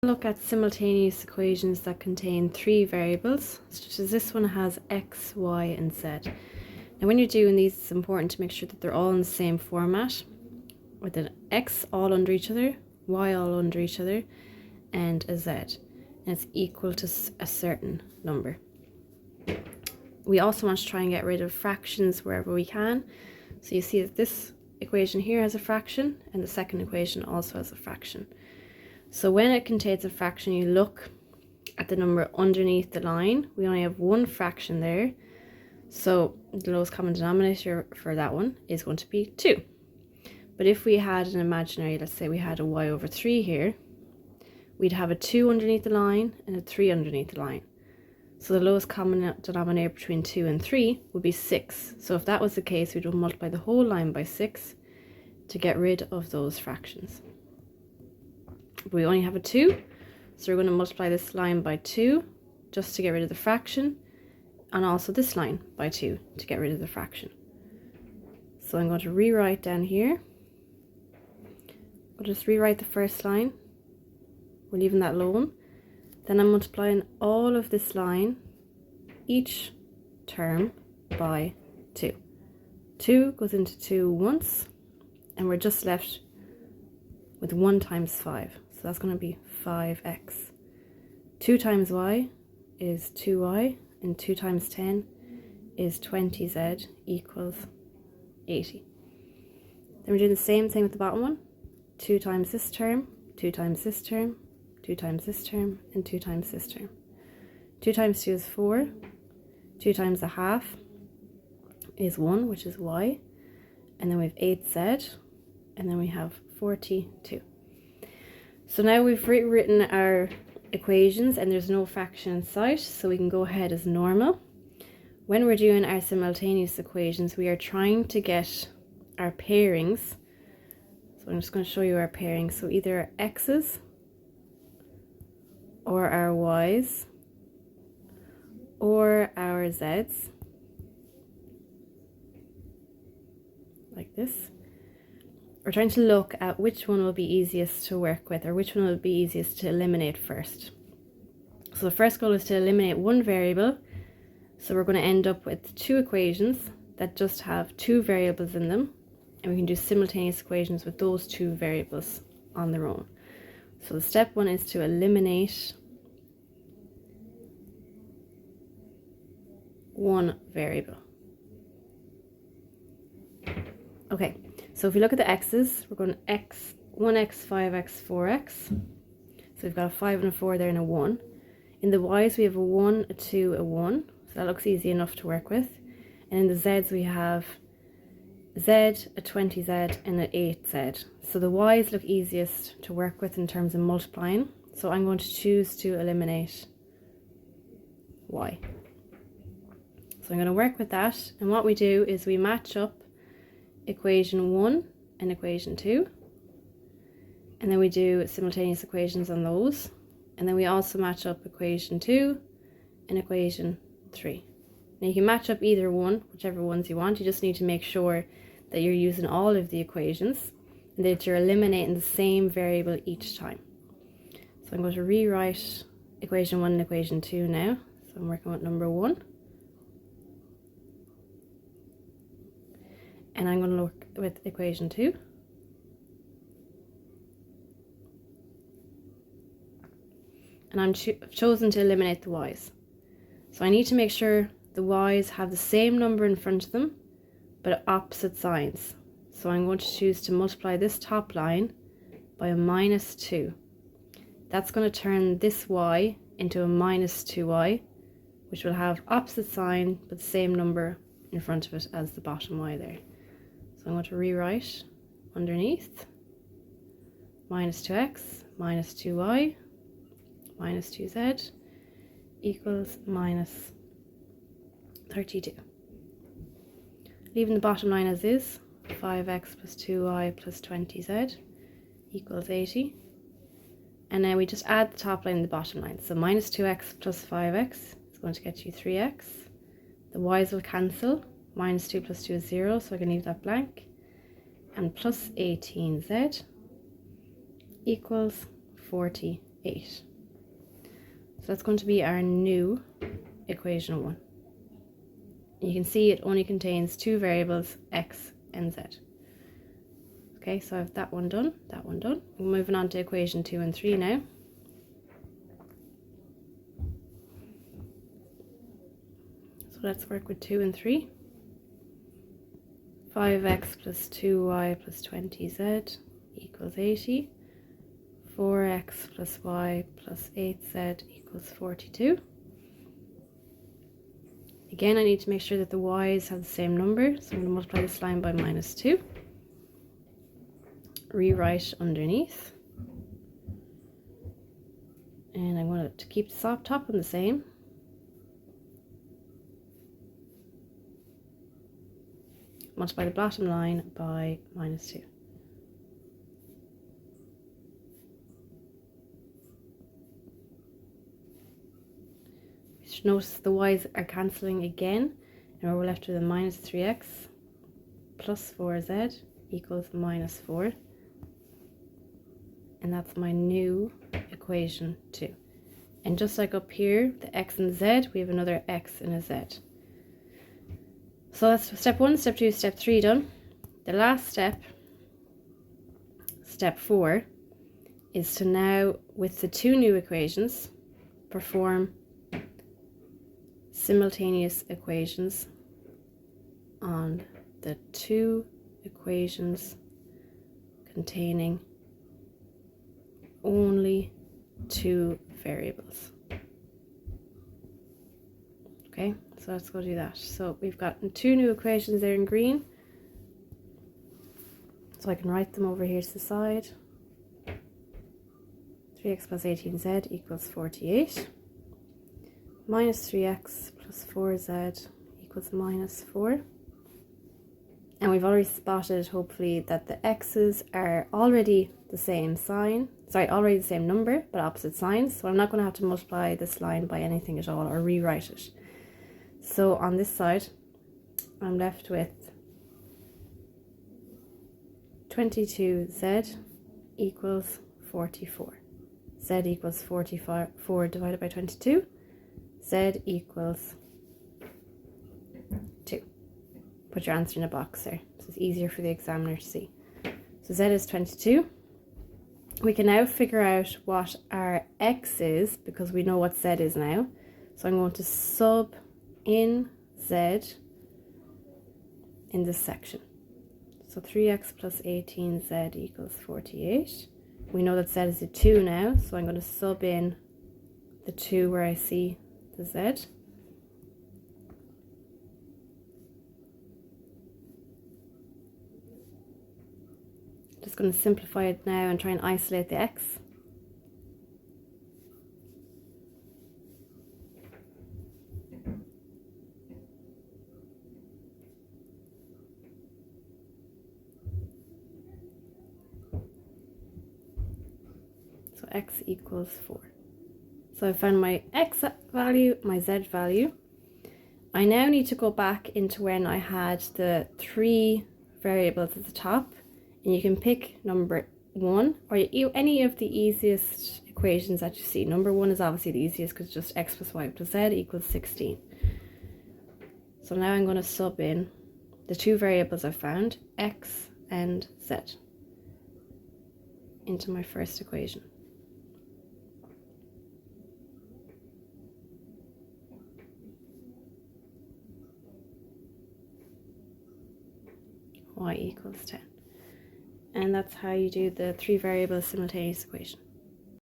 Look at simultaneous equations that contain three variables, such as this one has x, y, and z. Now when you're doing these, it's important to make sure that they're all in the same format, with an x all under each other, y all under each other, and a z. And it's equal to a certain number. We also want to try and get rid of fractions wherever we can. So you see that this equation here has a fraction, and the second equation also has a fraction. So when it contains a fraction, you look at the number underneath the line. We only have one fraction there. So the lowest common denominator for that one is going to be 2. But if we had an imaginary, let's say we had a y over 3 here, we'd have a 2 underneath the line and a 3 underneath the line. So the lowest common denominator between 2 and 3 would be 6. So if that was the case, we'd multiply the whole line by 6 to get rid of those fractions. But we only have a 2, so we're going to multiply this line by 2 just to get rid of the fraction, and also this line by 2 to get rid of the fraction. So I'm going to rewrite down here. I'll just rewrite the first line. We're leaving that alone. Then I'm multiplying all of this line, each term, by 2. 2 goes into 2 once, and we're just left with 1 times 5. So that's going to be 5x. 2 times y is 2y, and 2 times 10 is 20z equals 80. Then we're doing the same thing with the bottom one. 2 times this term, 2 times this term, 2 times this term, and 2 times this term. 2 times 2 is 4. 2 times a half is 1, which is y. And then we have 8z, and then we have 42. So now we've rewritten our equations and there's no fraction in sight, so we can go ahead as normal. When we're doing our simultaneous equations, we are trying to get our pairings. So I'm just going to show you our pairings. So either our x's or our y's or our z's, like this. We're trying to look at which one will be easiest to work with, or which one will be easiest to eliminate first. So the first goal is to eliminate one variable. So we're going to end up with 2 equations that just have 2 variables in them, and we can do simultaneous equations with those 2 variables on their own. So the step 1 is to eliminate one variable. Okay, so if we look at the x's, we're going x, 1x, 5x, 4x. So we've got a 5 and a 4 there and a 1. In the y's we have a 1, a 2, a 1. So that looks easy enough to work with. And in the z's we have z, a 20z, and an 8z. So the y's look easiest to work with in terms of multiplying. So I'm going to choose to eliminate y. So I'm going to work with that. And what we do is we match up equation 1 and equation 2, and then we do simultaneous equations on those, and then we also match up equation 2 and equation 3. Now you can match up either one, whichever ones you want. You just need to make sure that you're using all of the equations and that you're eliminating the same variable each time. So I'm going to rewrite equation 1 and equation 2 now. So I'm working with number 1. And I'm going to look with equation 2. And I'm chosen to eliminate the y's. So I need to make sure the y's have the same number in front of them, but opposite signs. So I'm going to choose to multiply this top line by a minus 2. That's going to turn this y into a minus 2y, which will have opposite sign, but the same number in front of it as the bottom y there. So I'm going to rewrite underneath minus 2x minus 2y minus 2z equals minus 32. Leaving the bottom line as is, 5x plus 2y plus 20z equals 80. And now we just add the top line and the bottom line. So minus 2x plus 5x is going to get you 3x. The y's will cancel. Minus 2 plus 2 is 0, so I can leave that blank. And plus 18z equals 42. 8. So that's going to be our new equation 1. You can see it only contains two variables, x and z. Okay, so I have that one done, that one done. We're moving on to equation 2 and 3 now. So let's work with 2 and 3. 5x plus 2y plus 20z equals 80. 4x plus y plus 8z equals 42. Again, I need to make sure that the y's have the same number, so I'm going to multiply this line by -2. Rewrite underneath. And I want it to keep the top on the same. Multiply the bottom line by -2. You should notice the y's are cancelling again, and we're left with a -3x plus 4z equals -4. And that's my new equation 2. And just like up here, the x and z, we have another x and a z. So that's step 1, step 2, step 3 done. The last step, step 4, is to now, with the two new equations, perform simultaneous equations on the two equations containing only two variables. Okay, so let's go do that. So we've got two new equations there in green. So I can write them over here to the side. 3x plus 18z equals 48. Minus 3x plus 4z equals -4. And we've already spotted, hopefully, that the x's are already the same sign. Sorry, already the same number, but opposite signs. So I'm not going to have to multiply this line by anything at all or rewrite it. So on this side, I'm left with 22z equals 44. Z equals 44 divided by 22. Z equals 2. Put your answer in a box there, so it's easier for the examiner to see. So Z is 22. We can now figure out what our x is, because we know what Z is now. So I'm going to sub in Z in this section. So 3x plus 18z equals 48. We know that Z is a 2 now, so I'm going to sub in the 2 where I see the Z. Just going to simplify it now and try and isolate the x. So x equals 4. So I found my x value, my z value. I now need to go back into when I had the 3 variables at the top, and you can pick number 1 or any of the easiest equations that you see. Number 1 is obviously the easiest because it's just x plus y plus z equals 16. So now I'm going to sub in the 2 variables I found, x and z, into my first equation. Y equals 10. And that's how you do the 3 variable simultaneous equation.